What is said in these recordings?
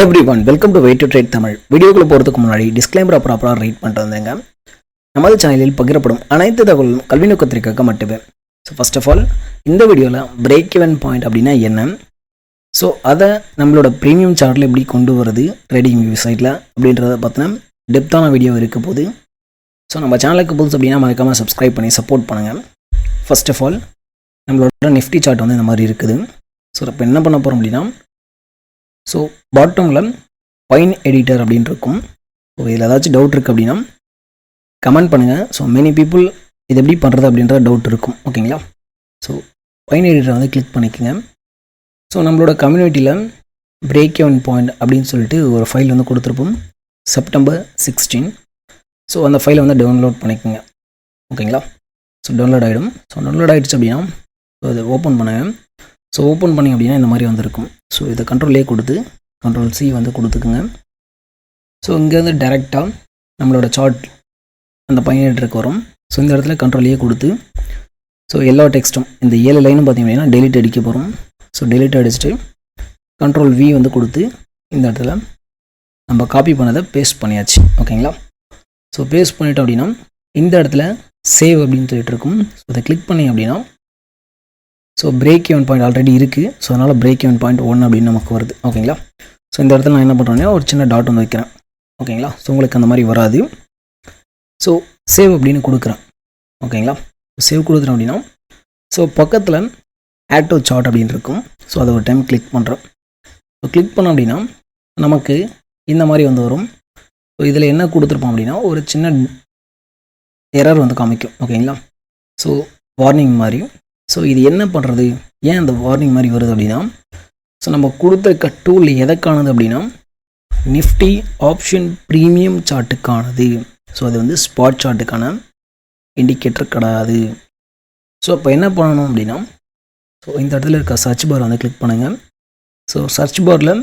Everyone welcome to way to trade Tamil. வீடியோக்குள்ள போகிறதுக்கு முன்னாடி டிஸ்க்ளைமரை ப்ராப்பராக ரீட் பண்ணிட்டு வந்தேங்க. நமது சேனலில் பகிரப்படும் அனைத்து தகவலும் கல்வி நோக்கத்திற்காக மட்டுமே. ஸோ ஃபர்ஸ்ட் ஆஃப் ஆல் இந்த வீடியோவில் பிரேக் ஈவன் பாயிண்ட் அப்படின்னா என்ன, ஸோ அதை நம்மளோட ப்ரீமியம் சார்ட்டில் எப்படி கொண்டு வருது ட்ரேடிங் வெப்சைட்டில் அப்படின்றத பார்த்தினா டெப்த்தான வீடியோ இருக்க போது. ஸோ நம்ம சேனலுக்கு புதுசு அப்படின்னா மறக்காமல் சப்ஸ்கிரைப் பண்ணி சப்போர்ட் பண்ணுங்கள். ஃபர்ஸ்ட் ஆஃப் ஆல் நம்மளோட நிஃப்டி சார்ட் வந்து இந்த மாதிரி இருக்குது. ஸோ இப்போ என்ன பண்ண போகிறோம் அப்படின்னா, ஸோ பாட்டமில் பைன் எடிட்டர் அப்படின்னு இருக்கும். ஸோ இதில் ஏதாச்சும் டவுட் இருக்குது அப்படின்னா கமெண்ட் பண்ணுங்கள். ஸோ மெனி பீப்புள் இது எப்படி பண்ணுறது அப்படின்ற டவுட் இருக்கும், ஓகேங்களா. ஸோ பைன் எடிட்டரை வந்து கிளிக் பண்ணிக்கோங்க. ஸோ நம்மளோட கம்யூனிட்டியில் பிரேக் ஈவன் பாயிண்ட் அப்படின்னு சொல்லிட்டு ஒரு ஃபைல் வந்து கொடுத்துருப்போம் September 16. ஸோ அந்த ஃபைலை வந்து டவுன்லோட் பண்ணிக்கோங்க, ஓகேங்களா. ஸோ டவுன்லோட் ஆகிடும். ஸோ டவுன்லோட் ஆகிடுச்சு அப்படின்னா ஸோ அதை ஓப்பன் பண்ணுங்கள். ஸோ ஓப்பன் பண்ணிங்க அப்படின்னா இந்த மாதிரி வந்திருக்கும். ஸோ இதை கண்ட்ரோல் கொடுத்து Ctrl+C வந்து கொடுத்துக்குங்க. ஸோ இங்கேருந்து டைரெக்டாக நம்மளோட சார்ட் அந்த பயனருக்கு வரும். ஸோ இந்த இடத்துல Ctrl+A கொடுத்து ஸோ எல்லா டெக்ஸ்ட்டும் இந்த 7 லைனும் பார்த்திங்க அப்படின்னா டெலிட் அடிக்க போகிறோம். ஸோ டெலிட் அடிச்சுட்டு Ctrl+V வந்து கொடுத்து இந்த இடத்துல நம்ம காப்பி பண்ணதை பேஸ்ட் பண்ணியாச்சு, ஓகேங்களா. ஸோ பேஸ்ட் பண்ணிட்டோம் அப்படின்னா இந்த இடத்துல சேவ் அப்படின்னு சொல்லிட்டு இருக்கும். ஸோ அதை கிளிக் பண்ணி அப்படின்னா so break even point already இருக்குது. ஸோ அதனால் பிரேக் ஈவன் பாயிண்ட் 1 அப்படின்னு நமக்கு வருது, ஓகேங்களா. ஸோ இந்த இடத்துல நான் என்ன பண்ணுறேன்னா ஒரு சின்ன டாட் வந்து வைக்கிறேன், ஓகேங்களா. ஸோ உங்களுக்கு அந்த மாதிரி வராது. ஸோ சேவ் அப்படின்னு கொடுக்குறேன், ஓகேங்களா. சேவ் கொடுக்குறேன் அப்படின்னா ஸோ பக்கத்தில் ஆட் டு சார்ட் அப்படின்னு இருக்கும். ஸோ அதை ஒரு டைம் கிளிக் பண்ணுறேன். ஸோ கிளிக் பண்ணோம் அப்படின்னா நமக்கு இந்த மாதிரி வந்து வரும். ஸோ இதில் என்ன கொடுத்துருப்போம் அப்படின்னா ஒரு சின்ன எரர் வந்து காமிக்கும், ஓகேங்களா. ஸோ வார்னிங் மாதிரி. ஸோ இது என்ன பண்ணுறது, ஏன் அந்த வார்னிங் மாதிரி வருது அப்படின்னா, ஸோ நம்ம கொடுத்துருக்க டூல் எதற்கானது அப்படின்னா நிஃப்டி ஆப்ஷன் ப்ரீமியம் சார்ட்டுக்கானது. ஸோ அது வந்து ஸ்பாட் சார்ட்டுக்கான இண்டிகேட்டர் கிடையாது. ஸோ அப்போ என்ன பண்ணணும் அப்படின்னா ஸோ இந்த இடத்துல இருக்க சர்ச் பார் வந்து கிளிக் பண்ணுங்கள். ஸோ சர்ச் பாரில்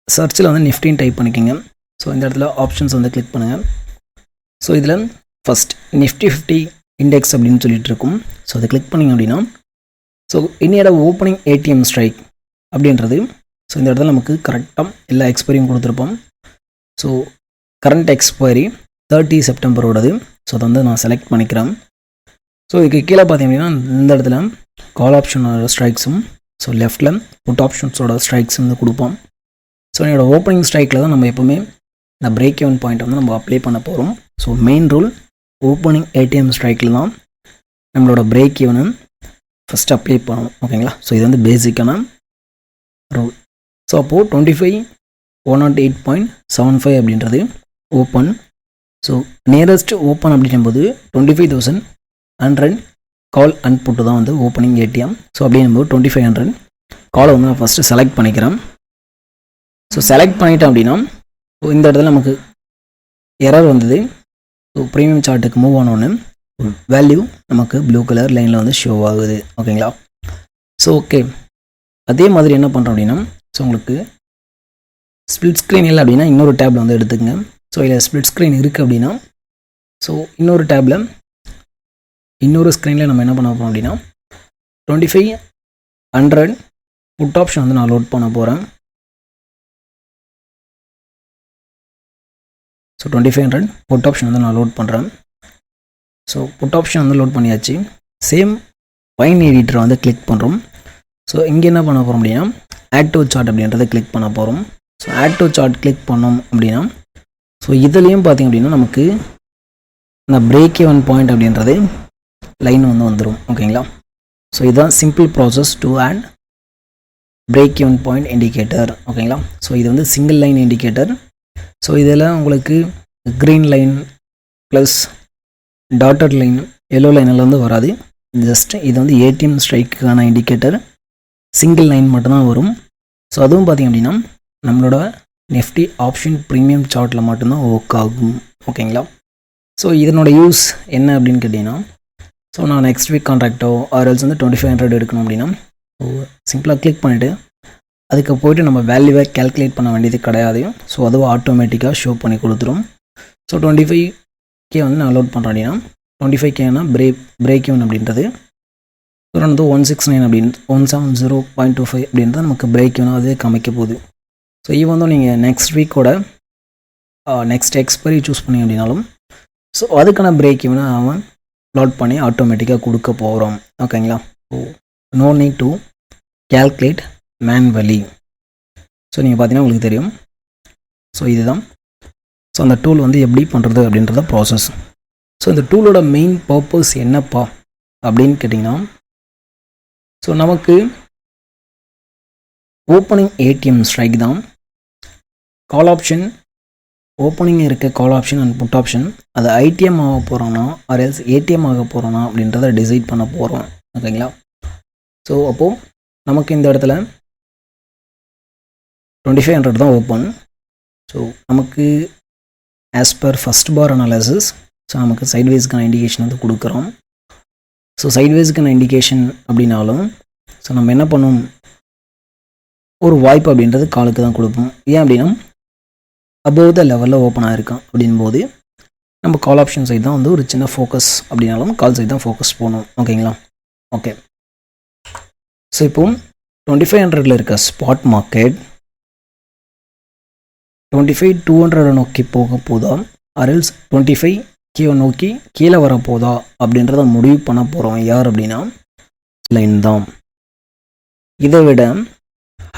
சர்ச்சில் வந்து நிஃப்டின்னு டைப் பண்ணிக்கோங்க. ஸோ இந்த இடத்துல ஆப்ஷன்ஸ் வந்து கிளிக் பண்ணுங்கள். ஸோ இதில் ஃபஸ்ட் நிஃப்டி 50 இண்டெக்ஸ் அப்படின்னு சொல்லிட்டு இருக்கும். ஸோ அதை கிளிக் பண்ணிங்க அப்படின்னா ஸோ இன்னையோட ஓப்பனிங் ஏடிஎம் ஸ்ட்ரைக் அப்படின்றது ஸோ இந்த இடத்துல நமக்கு கரெக்டாக எல்லா எக்ஸ்பைரியும் கொடுத்துருப்போம். So current expiry 30 செப்டம்பரோடது. ஸோ அதை வந்து நான் செலக்ட் பண்ணிக்கிறேன். ஸோ இதுக்கு கீழே பார்த்தீங்க அப்படின்னா இந்த இடத்துல கால் ஆப்ஷனோட ஸ்ட்ரைக்ஸும் ஸோ லெஃப்டில் புட் ஆப்ஷன்ஸோட ஸ்ட்ரைக்ஸும் வந்து கொடுப்போம். ஸோ என்னோடய ஓப்பனிங் ஸ்ட்ரைக்கில் தான் நம்ம எப்போவுமே இந்த பிரேக் ஈவன் பாயிண்ட் வந்து நம்ம அப்ளை பண்ண போகிறோம். So main rule opening ATM ஸ்ட்ரைக்கில் தான் நம்மளோட பிரேக் ஈவனை ஃபஸ்ட்டு அப்ளை பண்ணணும், ஓகேங்களா. ஸோ இது வந்து பேசிக்கான ரூல். ஸோ அப்போது 25,108.75 அப்படின்றது ஓப்பன். ஸோ நியரஸ்ட் ஓப்பன் அப்படிங்கும்போது 25,100 கால் அண்ட் புட்டு தான் வந்து ஓப்பனிங் ஏடிஎம். ஸோ அப்படிங்கும்போது 2500 காலை வந்து நான் ஃபஸ்ட்டு செலக்ட் பண்ணிக்கிறேன். ஸோ செலக்ட் பண்ணிட்டேன் அப்படின்னா ஸோ இந்த இடத்துல நமக்கு எரர் வந்தது. ஸோ ப்ரீமியம் சார்ட்டுக்கு மூவ் ஆனோன்னு வேல்யூ நமக்கு ப்ளூ கலர் லைனில் வந்து ஷோ ஆகுது, ஓகேங்களா. ஸோ ஓகே, அதே மாதிரி என்ன பண்ணுறோம் அப்படின்னா ஸோ உங்களுக்கு ஸ்ப்ளிட் ஸ்க்ரீன் இல்லை அப்படின்னா இன்னொரு டேப்பில் வந்து எடுத்துக்கங்க. ஸோ இதில் ஸ்ப்ளிட் ஸ்க்ரீன் இருக்குது அப்படின்னா ஸோ இன்னொரு டேப்பில் இன்னொரு ஸ்க்ரீனில் நம்ம என்ன பண்ண போகிறோம் அப்படின்னா 2500 புட் ஆப்ஷன் வந்து நான் லோட் பண்ண போகிறேன். ஸோ 2500 புட் ஆப்ஷன் வந்து நான் லோட் பண்ணுறேன். ஸோ புட் ஆப்ஷன் வந்து லோட் பண்ணியாச்சு. சேம் பைன் எடிட்டரை வந்து கிளிக் பண்ணுறோம். ஸோ இங்கே என்ன பண்ண போகிறோம் அப்படின்னா ஆட் டு சார்ட் அப்படின்றத கிளிக் பண்ண போகிறோம். So add to chart click பண்ணோம் அப்படின்னா ஸோ இதுலேயும் பார்த்திங்க அப்படின்னா நமக்கு இந்த பிரேக் ஈவன் பாயிண்ட் அப்படின்றது லைன் வந்து வந்துடும், ஓகேங்களா. ஸோ இதுதான் simple process to add break even point indicator, ஓகேங்களா. ஸோ இது வந்து சிங்கிள் லைன் இண்டிகேட்டர். ஸோ இதில் உங்களுக்கு green line plus dotted line yellow லைனில் வந்து வராது. ஜஸ்ட் இது வந்து ஏடிஎம் ஸ்ட்ரைக்குக்கான இண்டிகேட்டர், சிங்கிள் லைன் மட்டும்தான் வரும். ஸோ அதுவும் பார்த்திங்க அப்படின்னா நம்மளோட நிஃப்டி ஆப்ஷன் ப்ரீமியம் சார்ட்டில் மட்டும்தான் ஒர்க் ஆகும், ஓகேங்களா. ஸோ இதனோட யூஸ் என்ன அப்படின்னு கேட்டிங்கன்னா ஸோ நான் நெக்ஸ்ட் வீக் கான்ட்ராக்டோ ஆர்எல்ஸ் வந்து 2500 எடுக்கணும் அப்படின்னா ஸோ சிம்பிளாக கிளிக் பண்ணிவிட்டு அதுக்கு போய்ட்டு நம்ம வேல்யூவை கேல்குலேட் பண்ண வேண்டியது கிடையாது. ஸோ அதுவும் ஆட்டோமேட்டிக்காக ஷோ பண்ணி கொடுத்துரும். ஸோ 25K வந்து நான் லோட் பண்ணுறேன் அப்படின்னா 25Kனா பிரேக் ஈவன் அப்படின்றது ஸோ வந்து 169 அப்படின்னு 170.25 அப்படின்றது நமக்கு பிரேக் ஈவன் அதே காமிக்க போகுது. ஸோ ஈவன் தான் நீங்கள் நெக்ஸ்ட் வீக்கோட நெக்ஸ்ட் எக்ஸ்பைரி சூஸ் பண்ணி அப்படின்னாலும் ஸோ அதுக்கான பிரேக் ஈவனை அவன் ப்ளாட் பண்ணி ஆட்டோமேட்டிக்காக கொடுக்க போகிறோம். ஓகேங்களா? So no need to calculate manually. So நீங்கள் பார்த்தீங்கன்னா உங்களுக்கு தெரியும். ஸோ இதுதான் ஸோ அந்த டூல் வந்து எப்படி பண்ணுறது அப்படின்றத ப்ராசஸ். ஸோ இந்த டூலோட மெயின் பர்பஸ் என்னப்பா அப்படின்னு கேட்டிங்கன்னா, ஸோ நமக்கு ஓப்பனிங் ஏடிஎம் ஸ்ட்ரைக் தான் கால் ஆப்ஷன், ஓப்பனிங் இருக்க call option and put option அது ஐடிஎம் ஆக போகிறோன்னா ஆர் எல்ஸ் ஏடிஎம் ஆக போகிறோன்னா அப்படின்றத டிசைட் பண்ண போகிறோம். ஓகேங்களா? ஸோ அப்போது நமக்கு இந்த இடத்துல 2500 தான் ஓப்பன். ஸோ நமக்கு ஆஸ் பர் ஃபஸ்ட் பார் அனாலிசிஸ் ஸோ நமக்கு சைட்வேஸ்க்கான இண்டிகேஷன் வந்து கொடுக்குறோம். ஸோ சைட்வேஸ்க்கான இண்டிகேஷன் அப்படின்னாலும் ஸோ நம்ம என்ன பண்ணுவோம், ஒரு வாய்ப்பு அப்படின்றது காலுக்கு தான் கொடுப்போம். ஏன் அப்படின்னா அபோவ் த லெவலில் ஓப்பன் ஆகிருக்கோம் அப்படின்போது நம்ம கால் ஆப்ஷன் சைடு தான் வந்து ஒரு சின்ன ஃபோக்கஸ் அப்படின்னாலும் கால் சைடு தான் ஃபோக்கஸ் போகணும். ஓகேங்களா? ஓகே. ஸோ இப்போ 2500 இருக்க ஸ்பாட் மார்க்கெட் 25,200 நோக்கி போக போதா ஆர்எல்ஸ் 25 கீழே நோக்கி கீழே வர போதா அப்படின்றத முடிவு பண்ண போகிறோம். யார் அப்படின்னா லைன் தான். இதை விட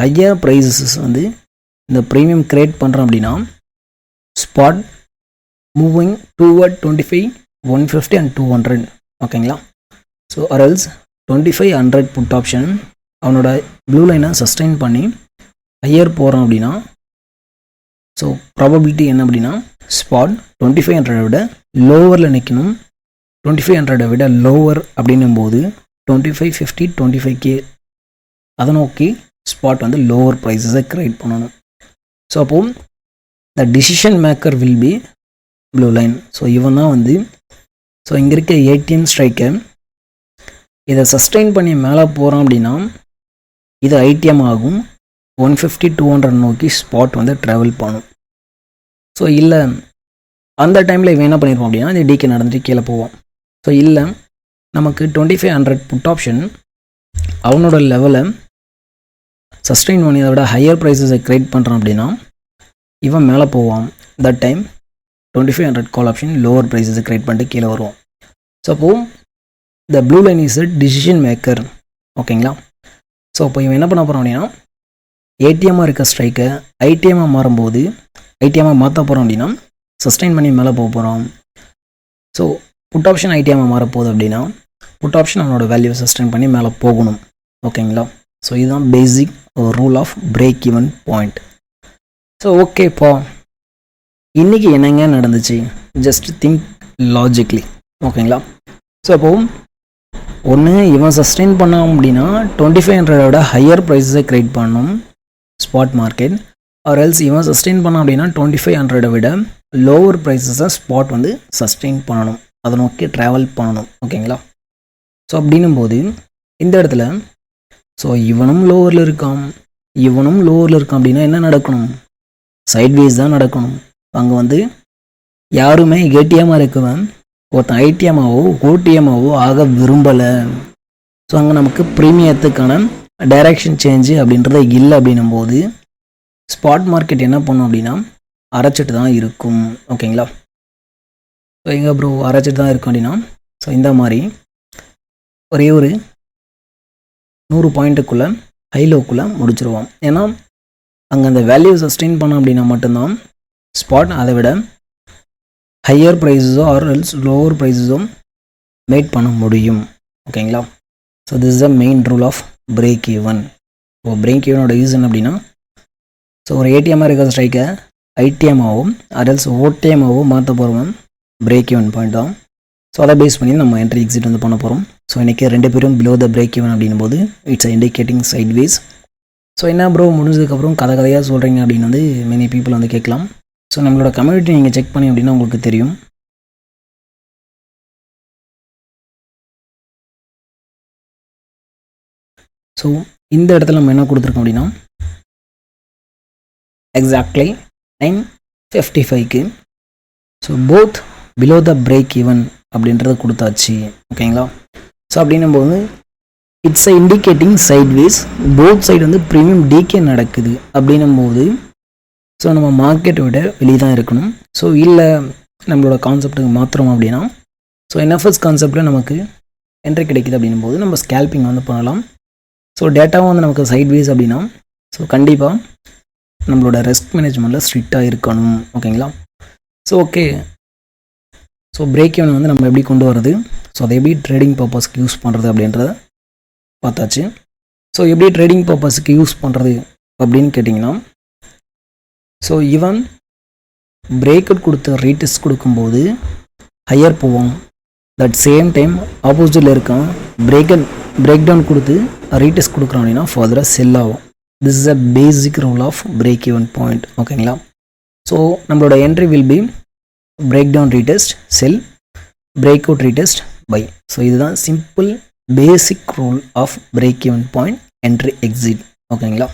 ஹையர் ப்ரைஸஸ் வந்து இந்த ப்ரீமியம் கிரியேட் பண்ணுறோம் அப்படின்னா ஸ்பாட் மூவிங் டுவர்ட் 25, 150 அண்ட் 200. ஓகேங்களா? ஸோ ஆர்எல்ஸ் 2500 புட் ஆப்ஷன் அவனோட ப்ளூ லைனை சஸ்டெயின் பண்ணி ஹையர் போகிறோம் அப்படின்னா ஸோ ப்ராபபிலிட்டி என்ன அப்படின்னா ஸ்பாட் 2500 விட லோவரில் நிற்கணும். 2500 விட லோவர் அப்படின்னும் போது 2550, 25K அதை நோக்கி ஸ்பாட் வந்து லோவர் ப்ரைஸஸை க்ரியேட் பண்ணணும். ஸோ அப்போது the decision maker will be blue line. So இவன் தான் வந்து ஸோ இங்கே இருக்க ஏடிஎம் ஸ்ட்ரைக்கை இதை சஸ்டெயின் பண்ணி மேலே போகிறோம் அப்படின்னா இது ஐடிஎம் ஆகும். 150, 200 நோக்கி ஸ்பாட் வந்து ட்ராவல் பண்ணும். ஸோ இல்லை அந்த டைமில் இவன் என்ன பண்ணியிருப்போம் அப்படின்னா இந்த டிகே நடந்துட்டு கீழே போவோம். ஸோ இல்லை நமக்கு 2500 புட் ஆப்ஷன் அவனோட லெவலை சஸ்டெயின் பண்ணி அதை விட ஹையர் ப்ரைஸஸை க்ரியேட் பண்ணுறான் அப்படின்னா இவன் மேலே போவான். That time 2500 call option lower ப்ரைஸஸை க்ரியேட் பண்ணிட்டு கீழே வருவோம். ஸோ அப்போது the blue line is a decision maker. ஓகேங்களா? ஸோ அப்போ இவன் என்ன பண்ண போகிறான் அப்படின்னா ஏடிஎம்மாக இருக்க ஸ்ட்ரைக்கை ஐடிஎம்மாக மாறும்போது ஐடிஎம்மாக மாற்ற போகிறோம் அப்படின்னா சஸ்டெயின் பண்ணி மேலே போக போகிறோம். ஸோ புட் ஆப்ஷன் ஐடிஎம்மாக மாறப்போகுது அப்படின்னா புட் ஆப்ஷன் அவனோட வேல்யூவை சஸ்டெயின் பண்ணி மேலே போகணும். ஓகேங்களா? ஸோ இதுதான் basic rule of break even point. So ஓகேப்பா, இன்றைக்கி என்னங்க நடந்துச்சு, ஜஸ்ட் திங்க் லாஜிக்லி. ஓகேங்களா? ஸோ அப்போது ஒன்று இவன் சஸ்டெயின் பண்ணோம் அப்படின்னா 2500 விட ஹையர் ப்ரைஸஸை க்ரியேட் பண்ணணும் ஸ்பாட் மார்க்கெட். ஆர் எல்ஸ் இவன் சஸ்டெயின் பண்ணோம் அப்படின்னா 2500 விட லோவர் ப்ரைஸஸை ஸ்பாட் வந்து சஸ்டெயின் பண்ணணும், அதை நோக்கி ட்ராவல் பண்ணணும். ஓகேங்களா? ஸோ அப்படின்னும் போது இந்த இடத்துல ஸோ இவனும் லோவரில் இருக்கான் அப்படின்னா என்ன நடக்கணும், சைட்வேஸ் தான் நடக்கணும். அங்கே வந்து யாருமே ஏடிஎம்மாக இருக்குவன் ஒருத்தன் ஐடிஎம்மாவோ ஓடிஎம்மாவோ ஆக விரும்பலை. ஸோ அங்கே நமக்கு ப்ரீமியத்துக்கான டைரக்ஷன் சேஞ்சு அப்படின்றத இல்லை அப்படின்னும் போது ஸ்பாட் மார்க்கெட் என்ன பண்ணும் அப்படின்னா அரைச்சிட்டு தான் இருக்கும். ஓகேங்களா? ஸோ எங்கே ப்ரோ அரைச்சிட்டு தான் இருக்கும் அப்படின்னா ஸோ இந்த மாதிரி ஒரே ஒரு 100 பாயிண்ட்டுக்குள்ளே ஹைலோக்குள்ளே முடிச்சிருவோம். ஏன்னா அங்கே அந்த வேல்யூ சஸ்டெயின் பண்ணோம் அப்படின்னா மட்டும்தான் ஸ்பாட் அதை விட ஹையர் ப்ரைஸஸோ ஆர் எல்ஸ் லோவர் ப்ரைஸஸோ மேட் பண்ண முடியும். ஓகேங்களா? So this is the main rule of break even. So break ஈவனோட ரீசன் அப்படின்னா ஸோ ஒரு ஏடிஎம்மாக இருக்கிற ஸ்ட்ரைக்கை ஐடிஎம்மாகவும் ஆர் எல்ஸ் ஓடிஎம்மாகவும் மாற்ற போகிறோம் பிரேக் ஈவன் பாயிண்ட் தான். ஸோ அதை பேஸ் பண்ணி நம்ம என்ட்ரி எக்ஸிட் வந்து பண்ண போகிறோம். ஸோ இன்றைக்கி 2 பேரும் பிலோ த பிரேக் ஈவன் அப்படின்னும் போது இட்ஸ் இண்டிகேட்டிங் சைட்வேஸ். ஸோ என்ன ப்ரோ முடிஞ்சதுக்கப்புறம் கதையாக சொல்கிறீங்க அப்படின்னு வந்து மெனி பீப்புள் வந்து கேட்கலாம். ஸோ நம்மளோட கம்யூனிட்டி நீங்கள் செக் பண்ணி அப்படின்னா உங்களுக்கு தெரியும். ஸோ இந்த இடத்துல நம்ம என்ன கொடுத்துருக்கோம் அப்படின்னா எக்ஸாக்ட்லி 9:55க்கு so both below the break even அப்படின்றத கொடுத்தாச்சு. ஓகேங்களா? ஸோ அப்படின்னும் போது it's indicating sideways. Both side வந்து ப்ரீமியம் டிகே நடக்குது அப்படின்னும் போது ஸோ நம்ம மார்க்கெட்டை விட வெளியே தான் இருக்கணும். ஸோ இல்லை நம்மளோட கான்செப்ட்டுக்கு மாற்றுறோம் அப்படின்னா, ஸோ என்எஃப்எஸ் கான்செப்டில் நமக்கு என்ட்ரி கிடைக்குது அப்படின்னும் போது நம்ம ஸ்கேல்பிங் வந்து பண்ணலாம். ஸோ டேட்டாவும் வந்து நமக்கு சைட்வேஸ் அப்படின்னா, ஸோ கண்டிப்பாக நம்மளோட ரிஸ்க் மேனேஜ்மெண்ட்டில் ஸ்ட்ரிக்டாக இருக்கணும். ஓகேங்களா? So okay. So break even வந்து நம்ம எப்படி கொண்டு வரது, ஸோ அதை எப்படி ட்ரேடிங் பர்பஸ்க்கு யூஸ் பண்ணுறது அப்படின்றத பார்த்தாச்சு. ஸோ எப்படி ட்ரேடிங் பர்பஸ்க்கு யூஸ் பண்ணுறது அப்படின்னு கேட்டிங்கன்னா, ஸோ ஈவன் பிரேக் அவுட் கொடுத்து ரீடெஸ்ட் கொடுக்கும்போது ஹையர் போவோம். தட் சேம் டைம் ஆப்போசிட்டில் இருக்கான் பிரேக் டவுன் கொடுத்து ரீடெஸ்ட் கொடுக்குறோம் அப்படின்னா ஃபர்தராக செல் ஆகும். This is a basic rule of break even point. ஓகேங்களா? ஸோ நம்மளோட entry will be break down retest, sell, break out retest, buy. So இதுதான் simple basic rule of break even point, entry, exit. ஓகேங்களா?